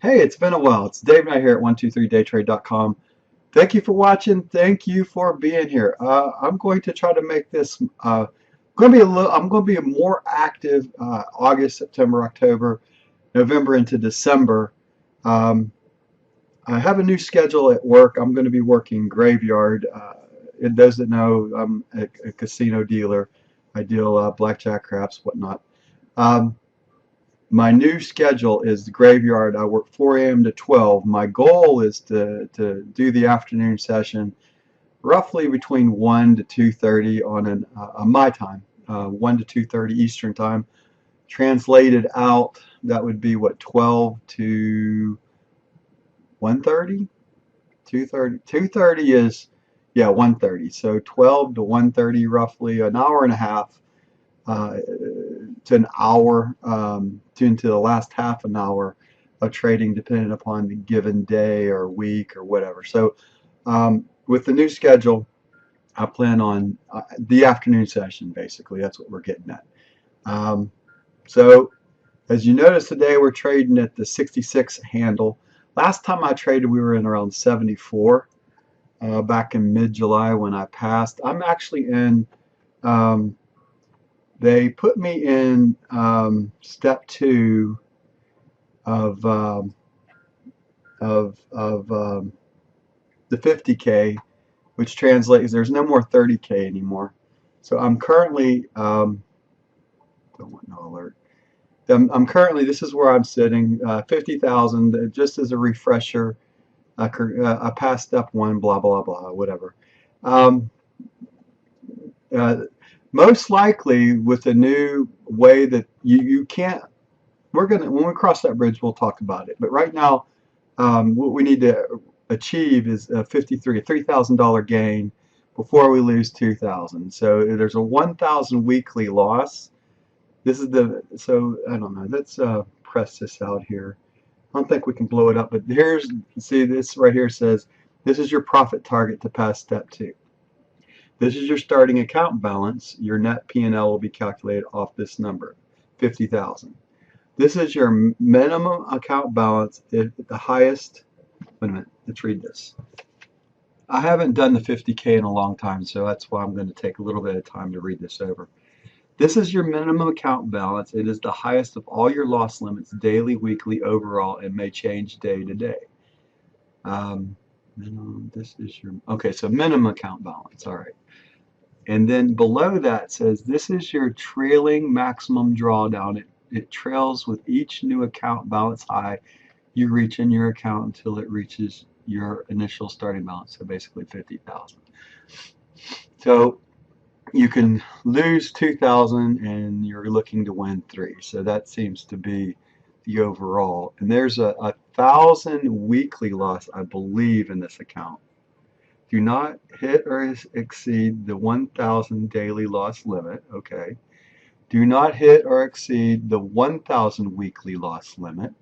Hey, it's been a while. It's Dave and I here at 123daytrade.com. Thank you for watching. Thank you for being here. I'm going to try to make this I'm going to be more active August, September, October, November into December. Um, I have a new schedule at work. I'm going to be working graveyard. And those that know, I'm a casino dealer. I deal blackjack, craps, whatnot. Um, my new schedule is the graveyard. I work 4 a.m. to 12. My goal is to do the afternoon session roughly between 1 to 2:30 on my time, 1 to 2:30 Eastern time. Translated out, that would be what, 12 to 1:30? 2:30. 2:30 is, yeah, 1:30. So 12 to 1:30, roughly an hour and a half to an hour to into the last half an hour of trading, depending upon the given day or week or whatever. So with the new schedule, I plan on the afternoon session. Basically, that's what we're getting at. So as you notice today, we're trading at the 66 handle. Last time I traded, we were in around 74 back in mid-July when I passed. I'm actually in. They put me in step 2 of the 50K, which translates there's no more 30K anymore. So I'm currently don't want no alert. I'm currently, this is where I'm sitting, 50,000. Just as a refresher, I passed step 1, blah blah blah, whatever. Um, uh, Most likely with the new way that you can't, we're gonna, when we cross that bridge, we'll talk about it. But right now, what we need to achieve is a $3,000 gain before we lose 2,000. So there's a 1,000 weekly loss. This is so I don't know. Let's press this out here. I don't think we can blow it up, but here's, see, this right here says this is your profit target to pass step 2. This is your starting account balance. Your net P&L will be calculated off this number, 50,000. This is your minimum account balance at the highest. Wait a minute, let's read this. I haven't done the 50K in a long time, so that's why I'm going to take a little bit of time to read this over. This is your minimum account balance. It is the highest of all your loss limits, daily, weekly, overall, and may change day to day. This is your, okay, so minimum account balance, all right. And then below that says this is your trailing maximum drawdown. It trails with each new account balance high you reach in your account until it reaches your initial starting balance, so basically 50,000. So you can lose 2,000 and you're looking to win 3. So that seems to be the overall. And there's a 1,000 weekly loss, I believe, in this account. Do not hit or exceed the 1,000 daily loss limit. Okay. Do not hit or exceed the 1,000 weekly loss limit.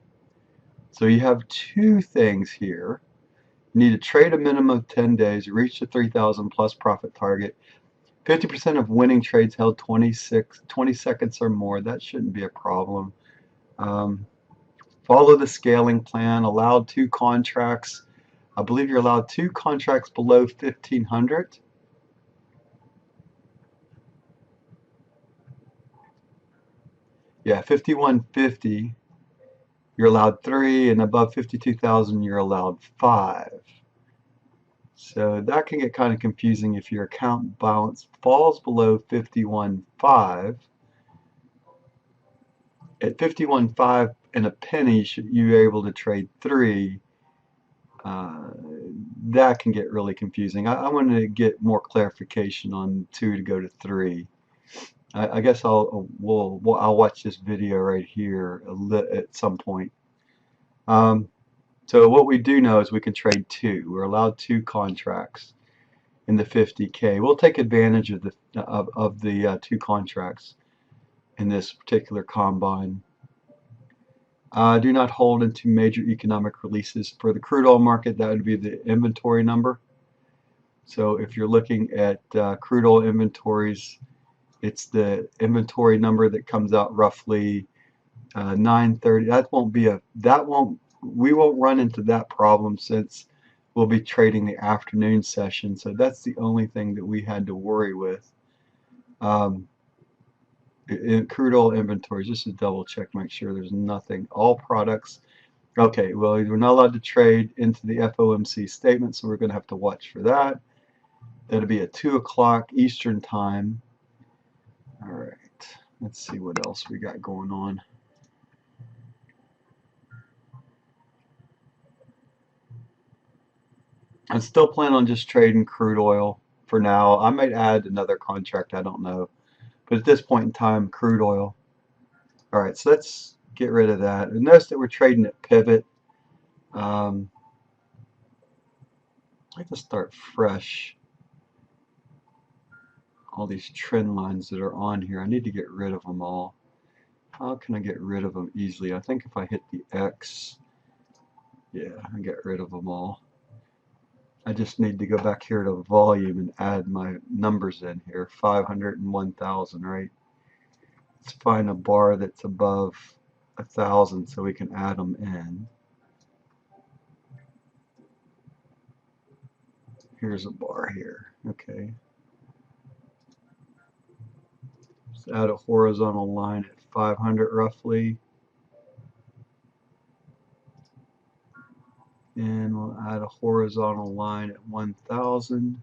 So you have 2 things here. You need to trade a minimum of 10 days, reach the 3,000 plus profit target. 50% of winning trades held 20 seconds or more. That shouldn't be a problem. Follow the scaling plan. Allowed 2 contracts. I believe you're allowed 2 contracts below 1,500. Yeah, 5150. You're allowed 3, and above 52,000, you're allowed 5. So that can get kind of confusing if your account balance falls below 51.5. At 51.5 and a penny, you're able to trade 3. That can get really confusing. I want to get more clarification on 2 to go to 3. I guess I'll watch this video right here at some point. So what we do know is we can trade 2. We're allowed 2 contracts in the 50K. We'll take advantage of the 2 contracts in this particular combine. Do not hold into major economic releases. For the crude oil market, that would be the inventory number. So if you're looking at crude oil inventories, it's the inventory number that comes out roughly 9:30. That won't we won't run into that problem since we'll be trading the afternoon session. So that's the only thing that we had to worry with. In crude oil inventories, just to double check, make sure there's nothing. All products. Okay, well, we're not allowed to trade into the FOMC statement, so we're going to have to watch for that. That'll be at 2 o'clock Eastern time. All right, let's see what else we got going on. I still plan on just trading crude oil for now. I might add another contract, I don't know. But at this point in time, crude oil. All right, so let's get rid of that. And notice that we're trading at pivot. I like to start fresh. All these trend lines that are on here, I need to get rid of them all. How can I get rid of them easily? I think if I hit the X, yeah, I get rid of them all. I just need to go back here to volume and add my numbers in here. 500 and 1,000, right? Let's find a bar that's above 1,000 so we can add them in. Here's a bar here. Okay. Let's add a horizontal line at 500 roughly. And we'll add a horizontal line at 1,000.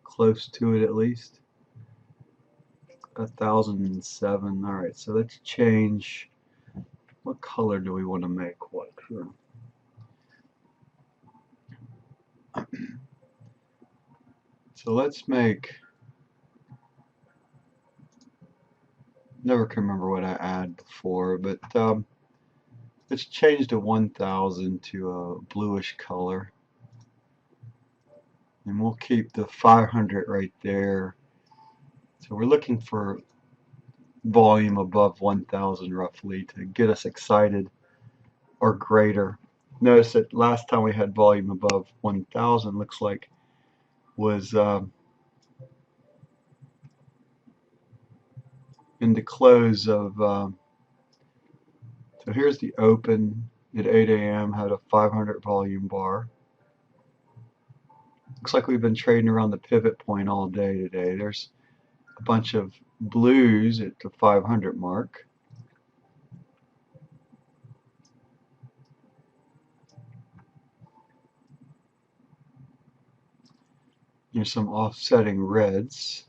Close to it at least. 1,007. All right, so let's change. What color do we want to make what here? So let's make, never can remember what I added before, but let's change the 1,000 to a bluish color. And we'll keep the 500 right there. So we're looking for volume above 1,000 roughly to get us excited or greater. Notice that last time we had volume above 1,000 looks like was in the close of, so here's the open at 8 a.m. had a 500 volume bar. Looks like we've been trading around the pivot point all day today. There's a bunch of blues at the 500 mark. There's some offsetting reds.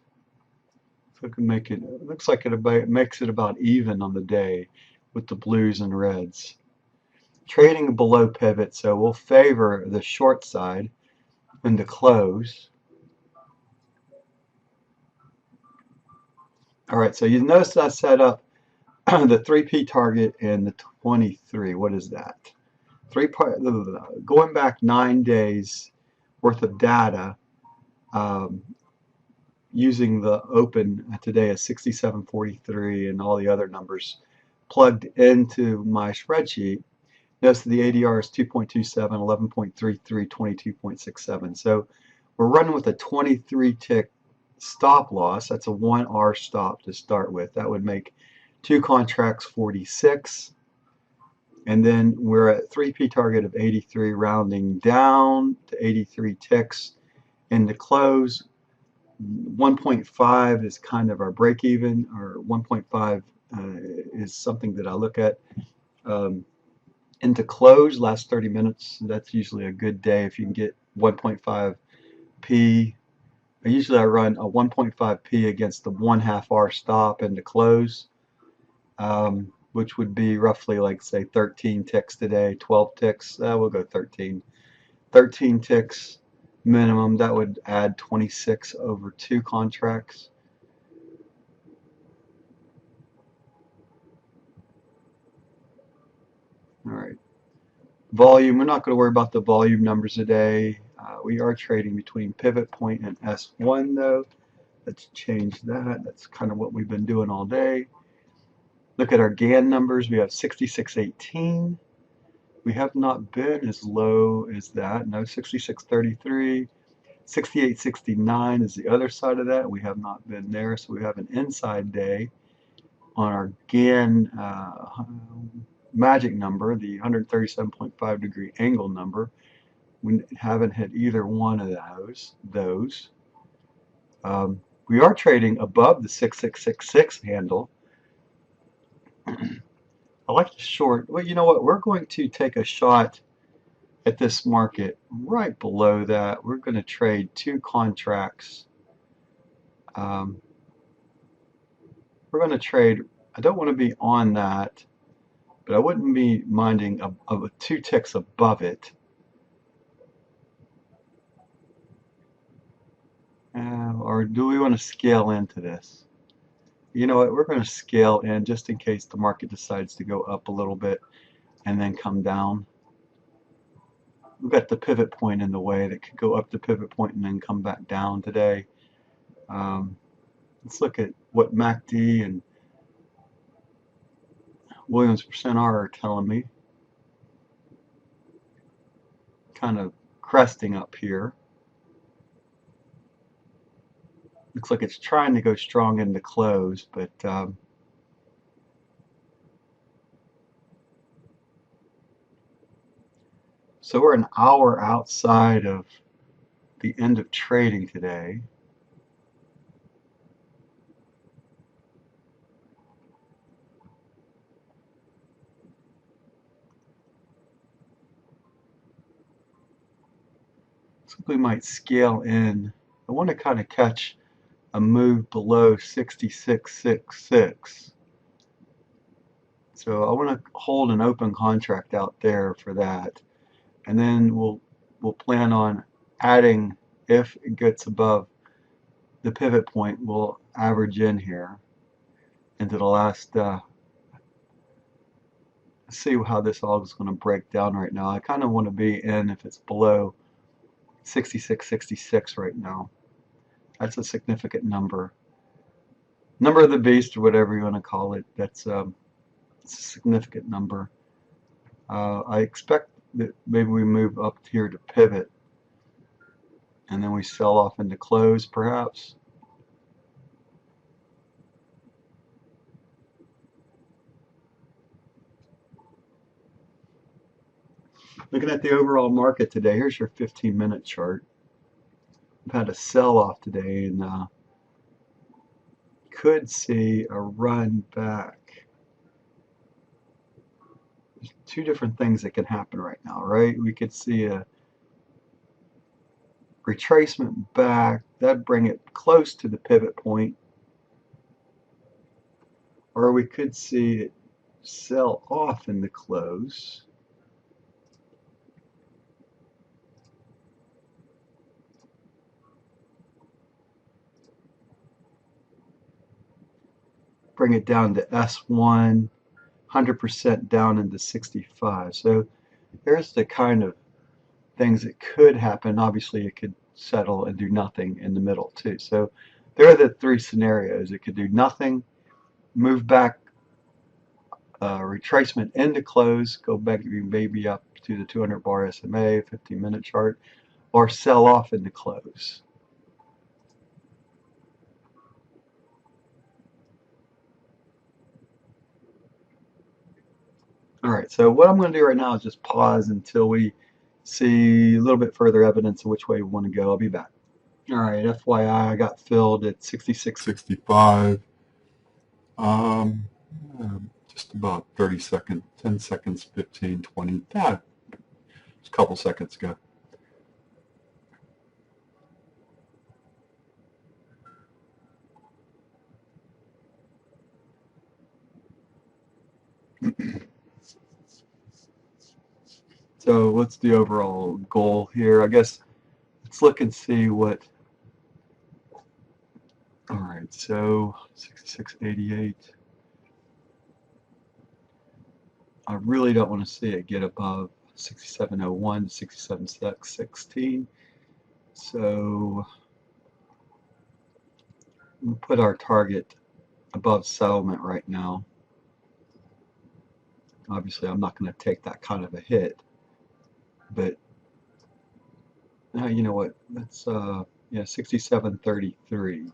So I can make it, looks like it makes it about even on the day with the blues and reds. Trading below pivot, so we'll favor the short side in the close. All right, so you notice I set up the 3P target and the 23. What is that? Going back 9 days worth of data, using the open today as 67.43 and all the other numbers plugged into my spreadsheet. Notice the ADR is 2.27, 11.33, 22.67. So we're running with a 23 tick stop loss. That's a 1R stop to start with. That would make 2 contracts 46. And then we're at 3P target of 83, rounding down to 83 ticks. In the close, 1.5 is kind of our break even, or 1.5 is something that I look at. Into close, last 30 minutes, that's usually a good day if you can get 1.5p. Usually I run a 1.5p against the 1/2 R stop into close, which would be roughly like say 13 ticks today, 12 ticks, we'll go 13. 13 ticks minimum, that would add 26 over 2 contracts. All right. Volume, we're not going to worry about the volume numbers today. We are trading between pivot point and S1 though. Let's change that. That's kind of what we've been doing all day. Look at our GAN numbers. We have 66.18. We have not been as low as that. No, 66.33. 68.69 is the other side of that. We have not been there, so we have an inside day on our Gann magic number, the 137.5 degree angle number. We haven't hit either one of those. We are trading above the 6666 handle. I like to short. Well, you know what? We're going to take a shot at this market right below that. We're going to trade two contracts. We're going to trade. I don't want to be on that, but I wouldn't be minding of 2 ticks above it. Or do we want to scale into this? You know what? We're going to scale in just in case the market decides to go up a little bit and then come down. We've got the pivot point in the way that could go up the pivot point and then come back down today. Let's look at what MACD and Williams percent R are telling me. Kind of cresting up here. Looks like it's trying to go strong into close, but so we're an hour outside of the end of trading today. So we might scale in. I want to kind of catch a move below 6666. So I want to hold an open contract out there for that. And then we'll plan on adding, if it gets above the pivot point, we'll average in here into the last, see how this all is going to break down right now. I kind of want to be in if it's below 6666 right now. That's a significant number. Number of the beast, or whatever you want to call it, that's it's a significant number. I expect that maybe we move up here to pivot and then we sell off into close perhaps. Looking at the overall market today, here's your 15-minute chart. We've had a sell-off today and could see a run back. There's two different things that can happen right now, right? We could see a retracement back, that'd bring it close to the pivot point, or we could see it sell off in the close. Bring it down to S1, 100% down into 65. So there's the kind of things that could happen. Obviously, it could settle and do nothing in the middle too. So there are the three scenarios. It could do nothing, move back, retracement into close, go back maybe up to the 200 bar SMA, 15-minute chart, or sell off into close. All right, so what I'm going to do right now is just pause until we see a little bit further evidence of which way we want to go. I'll be back. All right, FYI, I got filled at 66.65. Just about 30 seconds, 10 seconds, 15, 20, just a couple seconds ago. So what's the overall goal here? I guess let's look and see what. All right, so 66.88. I really don't want to see it get above 67.01 to 67.16. So we'll put our target above settlement right now. Obviously, I'm not going to take that kind of a hit, but you know what? That's yeah, 67.33.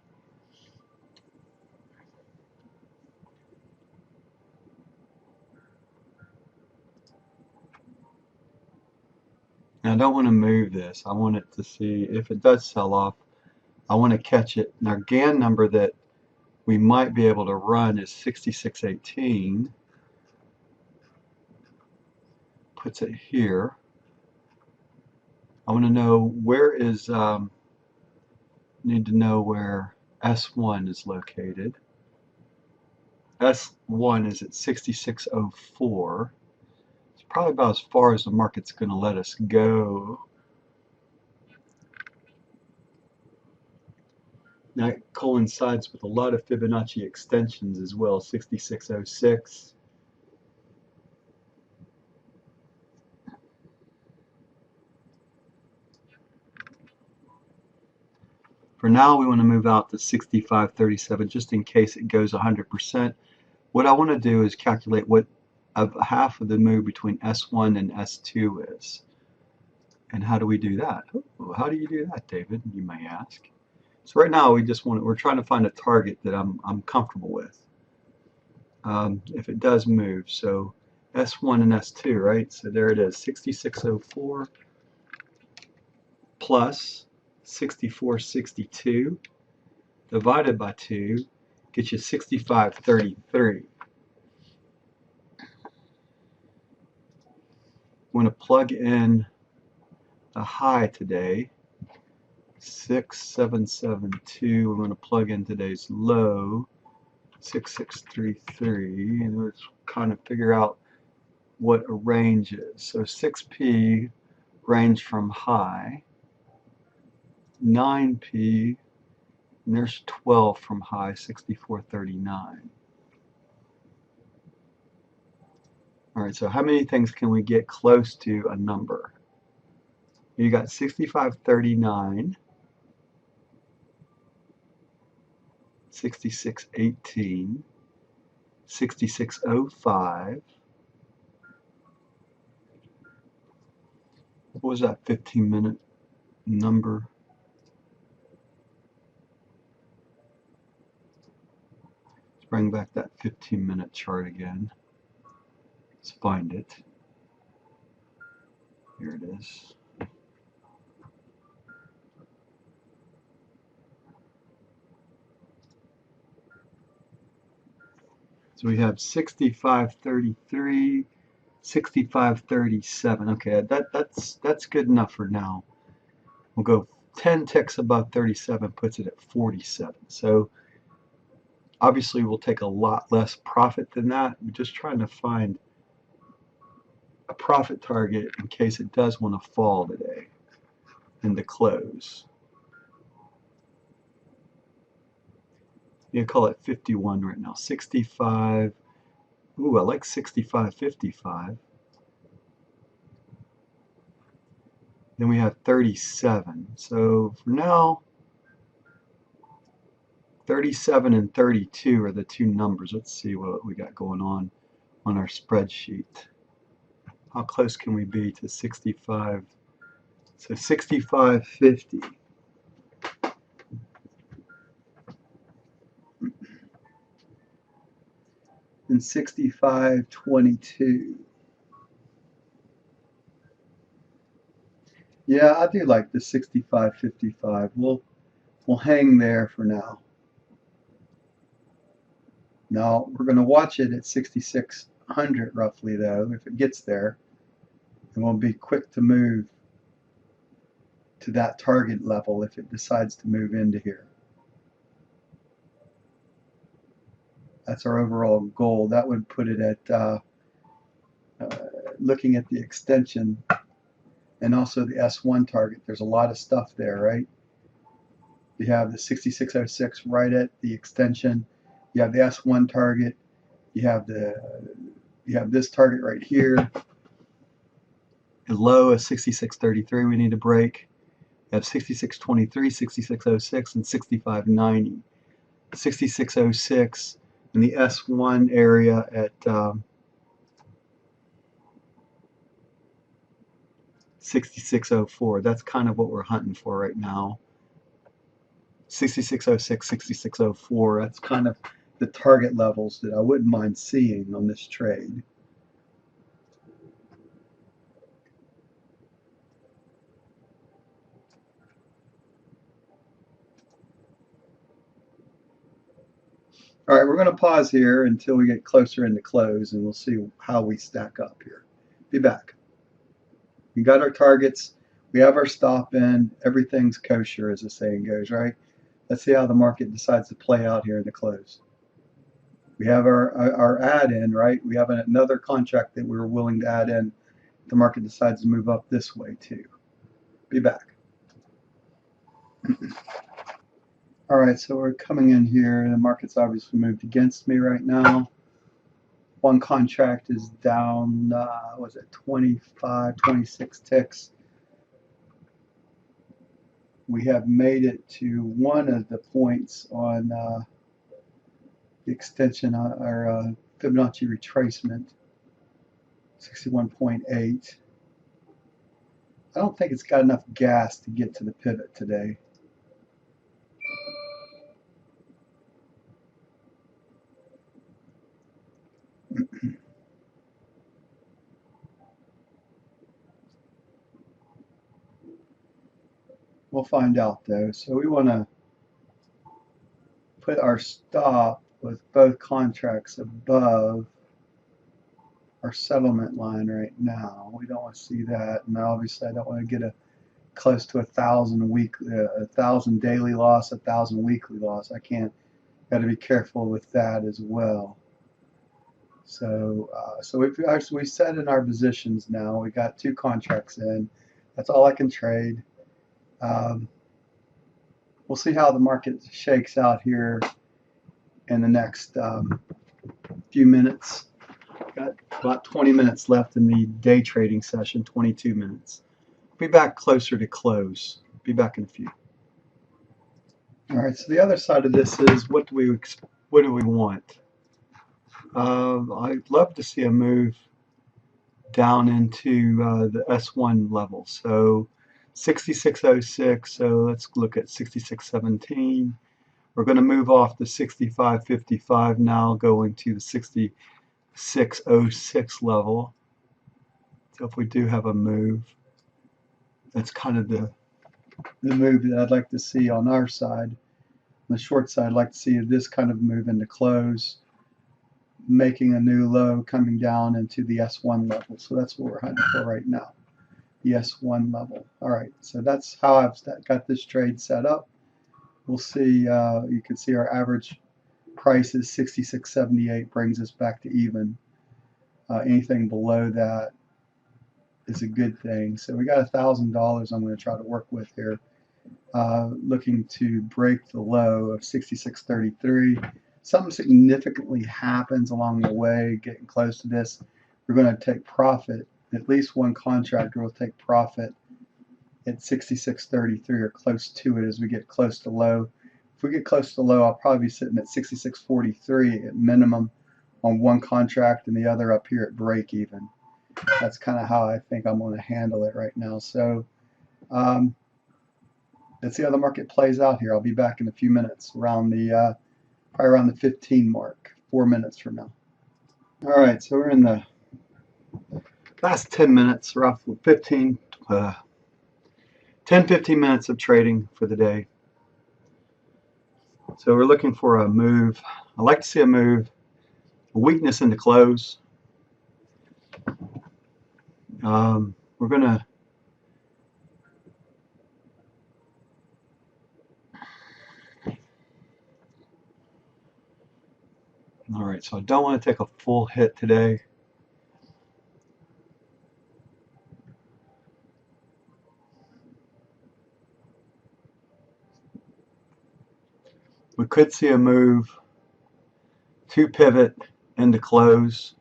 Now I don't want to move this. I want it to see if it does sell off. I want to catch it. And our GAN number that we might be able to run is 6618. Puts it here. I want to know where is, need to know where S1 is located. S1 is at 6604. It's probably about as far as the market's going to let us go. That coincides with a lot of Fibonacci extensions as well, 6606. For now, we want to move out to 6537 just in case it goes 100%. What I want to do is calculate what half of the move between S1 and S2 is. And how do we do that? Oh, how do you do that, David? You may ask. So right now we're trying to find a target that I'm comfortable with. If it does move, so S1 and S2, right? So there it is, 6604 plus 6462 divided by 2 gets you 6533. I'm going to plug in the high today, 6772. We're going to plug in today's low, 6633, and let's kind of figure out what a range is. So 6P range from high, 9P, and there's 12 from high, 6439. All right, so how many things can we get close to a number? You got 6539, 6618, 6605. What was that 15-minute number? Let's bring back that 15-minute chart again. Let's find it. Here it is. So we have 6533, 6537. Okay, that's good enough for now. We'll go 10 ticks above 37, puts it at 47. So obviously we'll take a lot less profit than that. We're just trying to find a profit target in case it does want to fall today in the close. You call it 51 right now. 65. Ooh, I like 65.55. Then we have 37. So for now, 37 and 32 are the two numbers. Let's see what we got going on our spreadsheet. How close can we be to 65? So 65.50. And 65.22. Yeah, I do like the 65.55. We'll hang there for now. Now we're going to watch it at 6600 roughly though. If it gets there, and we'll be quick to move to that target level if it decides to move into here. That's our overall goal. That would put it at looking at the extension and also the S1 target. There's a lot of stuff there, right? You have the 6606 right at the extension. You have the S1 target. You have this target right here. The low is 6633 we need to break. You have 6623, 6606, and 6590. 6606 in the S1 area at 6604. That's kind of what we're hunting for right now. 6606, 6604. That's kind of the target levels that I wouldn't mind seeing on this trade. All right, we're going to pause here until we get closer into close, and we'll see how we stack up here. Be back. We got our targets. We have our stop in. Everything's kosher, as the saying goes, right? Let's see how the market decides to play out here in the close. We have our add in, right? We have another contract that we were willing to add in. The market decides to move up this way too. Be back. All right, so we're coming in here, and the market's obviously moved against me right now. One contract is down, was it 25, 26 ticks. We have made it to one of the points on the extension, our Fibonacci retracement, 61.8. I don't think it's got enough gas to get to the pivot today. We'll find out though. So we want to put our stop with both contracts above our settlement line right now. We don't want to see that, and obviously I don't want to get close to 1,000 daily loss, 1,000 weekly loss. I can't. Got to be careful with that as well. So we set in our positions now. We got 2 contracts in. That's all I can trade. We'll see how the market shakes out here in the next few minutes. Got about 20 minutes left in the day trading session, 22 minutes. Be back closer to close. Be back in a few. All right, so the other side of this is what do we want? I'd love to see a move down into the S1 level. So 6606, so let's look at 6617. We're going to move off the 6555 now, going to the 6606 level. So if we do have a move, that's kind of the move that I'd like to see on our side. On the short side, I'd like to see this kind of move into close, making a new low, coming down into the S1 level. So that's what we're hunting for right now, the S1 level. All right, so that's how I've got this trade set up. We'll see, you can see our average price is 66.78, brings us back to even. Anything below that is a good thing. So we got $1,000 I'm going to try to work with here. Looking to break the low of 66.33. Something significantly happens along the way, getting close to this. We're going to take profit. At least one contractor will take profit at 66.33 or close to it as we get close to low. If we get close to low, I'll probably be sitting at 66.43 at minimum on one contract and the other up here at break even. That's kind of how I think I'm going to handle it right now. So let's see how the market plays out here. I'll be back in a few minutes, around the probably around the 15 mark, 4 minutes from now. All right, so we're in the last 10 minutes, roughly 10, 15 minutes of trading for the day. So we're looking for a move. I like to see a move, a weakness in the close. We're going to all right, so I don't want to take a full hit today. We could see a move to pivot into close.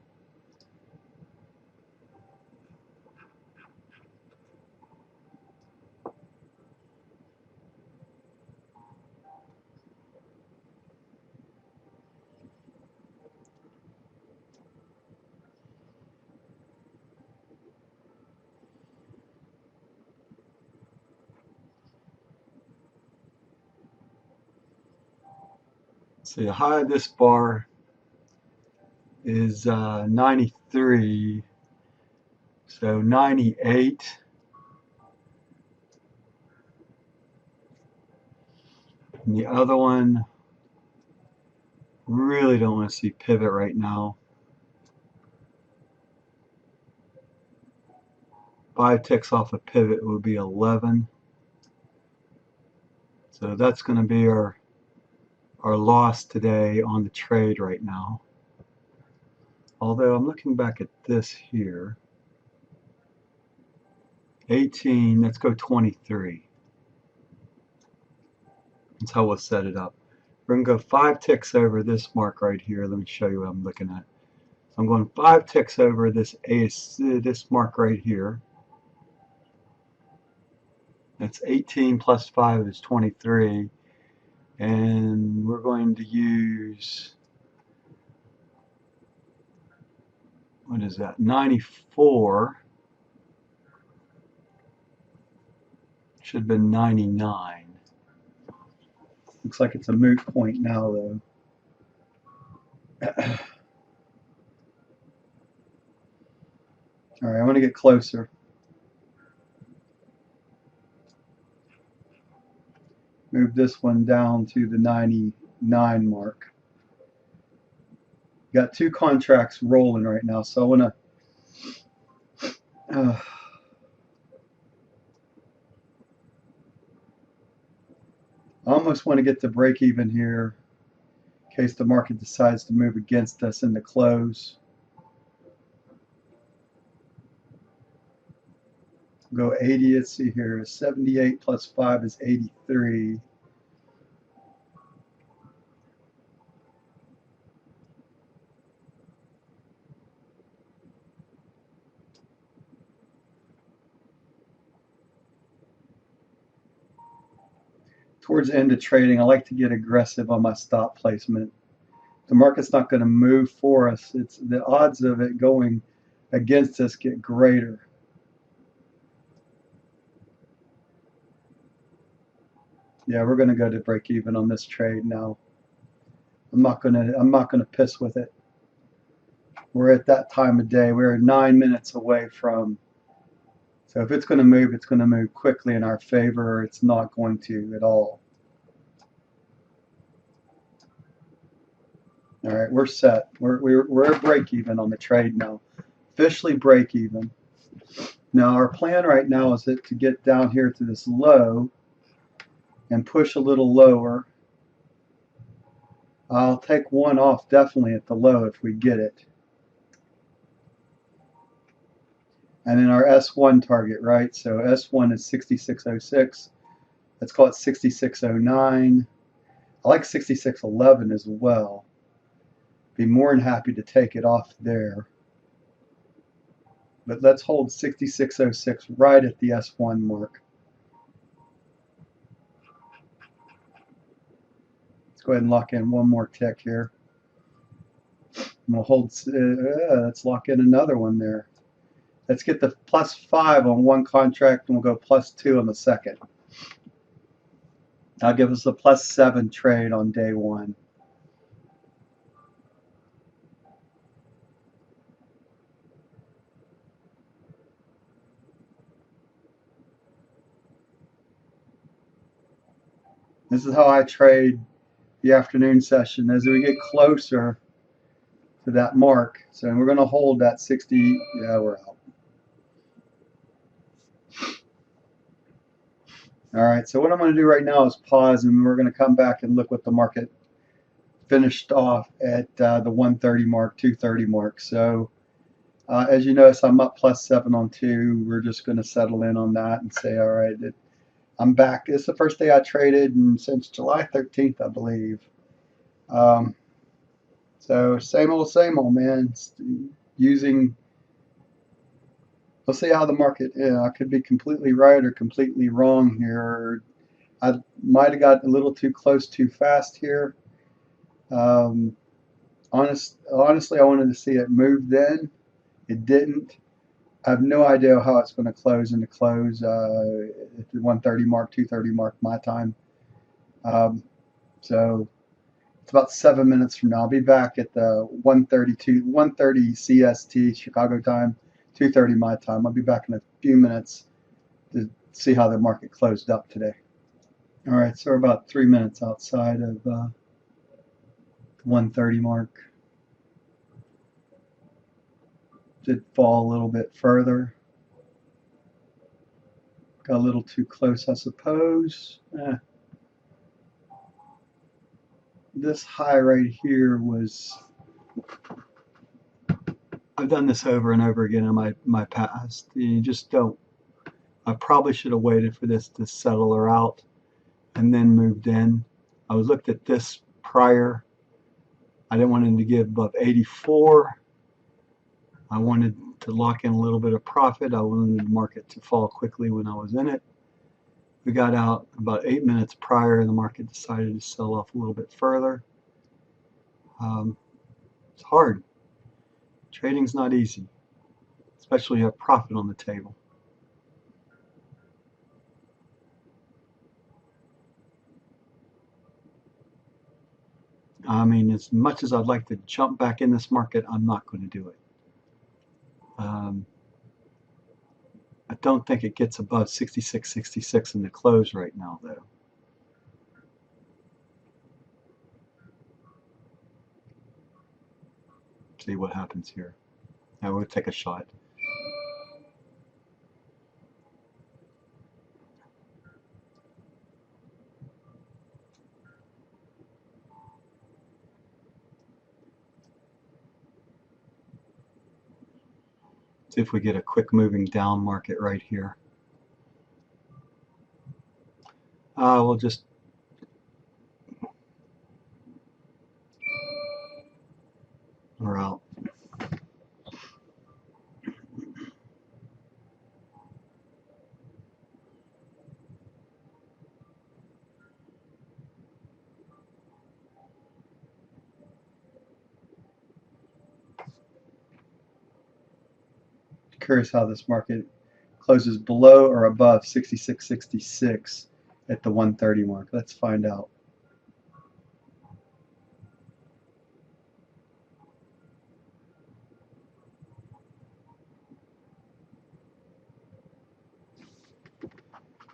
See, the high of this bar is 93, so 98. And the other one Really don't want to see pivot right now. 5 ticks off a pivot would be 11. So that's going to be our loss today on the trade right now. Although I'm looking back at this here. 18, let's go 23. That's how we'll set it up. We're going to go 5 ticks over this mark right here. Let me show you what I'm looking at. So I'm going 5 ticks over this mark right here. That's 18 plus 5 is 23. And we're going to use, what is that, 94. Should have been 99. Looks like it's a moot point now, though. All right, I want to get closer. Move this one down to the 99 mark. Got 2 contracts rolling right now, so I want to I almost want to get to break even here in case the market decides to move against us in the close. Go 80, let's see here, 78 plus 5 is 83. Towards the end of trading, I like to get aggressive on my stop placement. The market's not going to move for us. It's the odds of it going against us get greater. Yeah, we're going to go to break even on this trade now. I'm not going to piss with it. We're at that time of day. We're 9 minutes away from. So if it's going to move, it's going to move quickly in our favor. It's not going to at all. All right, we're set. We're at break even on the trade now. Officially break even. Now our plan right now is to get down here to this low and push a little lower. I'll take one off definitely at the low if we get it. And then our S1 target, right? So S1 is 6606. Let's call it 6609. I like 6611 as well. Be more than happy to take it off there. But let's hold 6606 right at the S1 mark. Let's go ahead and lock in one more tick here. And we'll hold, let's lock in another one there. Let's get the +5 on one contract and we'll go +2 on the second. That'll give us a +7 trade on day one. This is how I trade the afternoon session as we get closer to that mark. So we're going to hold that 60. Yeah, we're out. All right, so what I'm going to do right now is pause, and we're going to come back and look what the market finished off at the 130 mark, 230 mark. So as you notice, I'm up +7 on 2. We're just going to settle in on that and say, all right, I'm back. It's the first day I traded since July 13th, I believe. So same old, man. Using, we'll see how the market, I could be completely right or completely wrong here. I might have got a little too close too fast here. Honestly, I wanted to see it move then. It didn't. I have no idea how it's going to close at the 130 mark, 230 mark my time. So it's about 7 minutes from now. I'll be back at the 130 CST Chicago time, 2:30 my time. I'll be back in a few minutes to see how the market closed up today. All right, so we're about 3 minutes outside of 130 mark. Did fall a little bit further. Got a little too close, I suppose. This high right here was, I've done this over and over again in my past. You just don't, I probably should have waited for this to settle her out and then moved in. I was looked at this prior. I didn't want him to give above 84. I wanted to lock in a little bit of profit. I wanted the market to fall quickly when I was in it. We got out about 8 minutes prior and the market decided to sell off a little bit further. It's hard. Trading's not easy, especially when you have profit on the table. I mean, as much as I'd like to jump back in this market, I'm not going to do it. I don't think it gets above 66.66 in the close right now, though. See what happens here. Now we'll take a shot. See if we get a quick moving down market right here. We'll just we're out. Curious how this market closes below or above 66.66 at the 130 mark. Let's find out.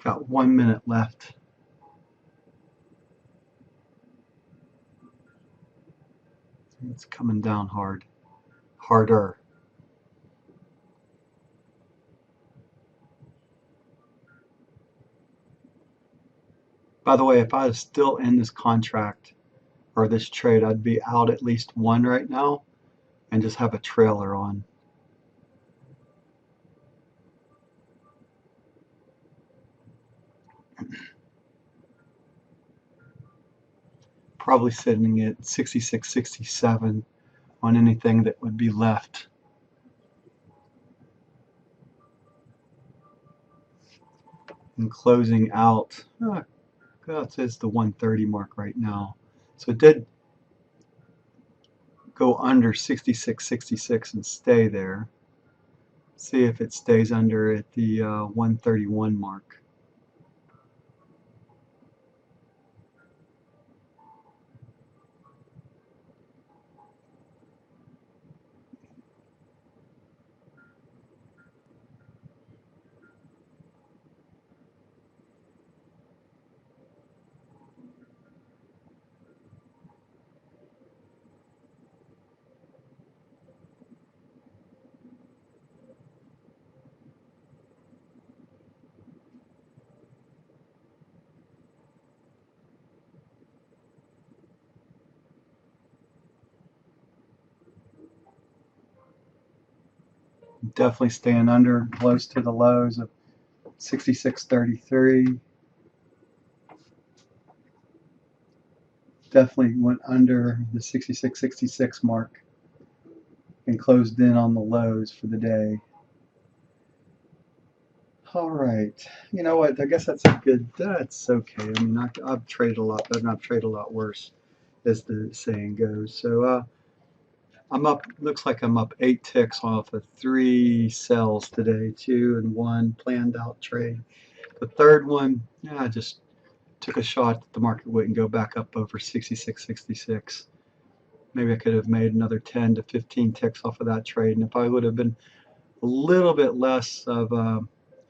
Got 1 minute left. It's coming down hard. Harder. By the way, if I was still in this contract or this trade, I'd be out at least one right now and just have a trailer on. Probably sitting at 66.67 on anything that would be left. And closing out, that says the 130 mark right now. So it did go under 66.66 and stay there. See if it stays under at the 131 mark. Definitely staying under, close to the lows of 66.33. Definitely went under the 66.66 mark and closed in on the lows for the day. All right, you know what? I guess that's a good. That's okay. I mean, I've traded a lot better, and I've traded a lot worse, as the saying goes. So I'm up. Looks like I'm up 8 ticks off of 3 sells today, 2 and 1 planned out trade. The third one, I just took a shot that the market wouldn't go back up over 66.66. Maybe I could have made another 10 to 15 ticks off of that trade, and if I would have been a little bit less of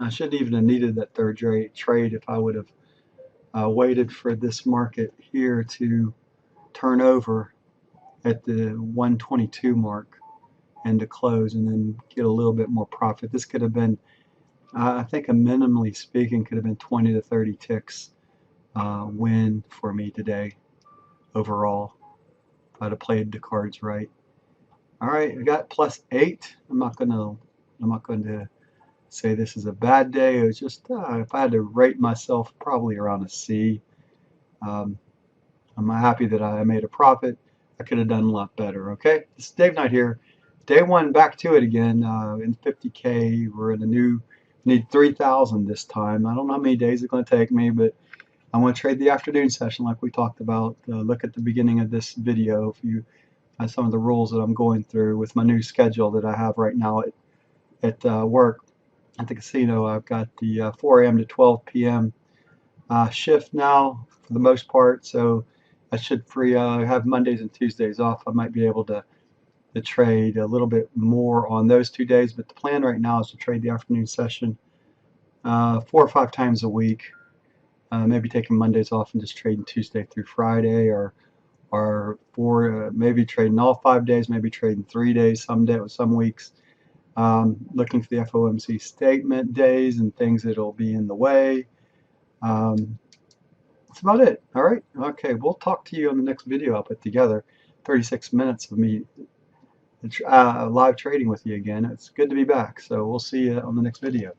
I shouldn't even have needed that third trade if I would have waited for this market here to turn over at the 122 mark and to close, and then get a little bit more profit. This could have been, I think, minimally speaking, could have been 20 to 30 ticks win for me today overall if I'd have played the cards right. All right, I got +8. I'm not going to say this is a bad day. It was just if I had to rate myself, probably around a C. Um, I'm happy that I made a profit. I could have done a lot better. Okay, this is Dave Knight here. Day one, back to it again. In 50K, we're in a new. Need 3,000 this time. I don't know how many days it's going to take me, but I want to trade the afternoon session like we talked about. Look at the beginning of this video if you some of the rules that I'm going through with my new schedule that I have right now at work at the casino. I've got the 4 a.m. to 12 p.m. Shift now for the most part, so I should have Mondays and Tuesdays off. I might be able to trade a little bit more on those 2 days, but the plan right now is to trade the afternoon session 4 or 5 times a week. Maybe taking Mondays off and just trading Tuesday through Friday, or maybe trading all 5 days, maybe trading 3 days some weeks. Looking for the FOMC statement days and things that'll be in the way. That's about it. All right. Okay. We'll talk to you on the next video I'll put together. 36 minutes of me live trading with you again. It's good to be back. So we'll see you on the next video.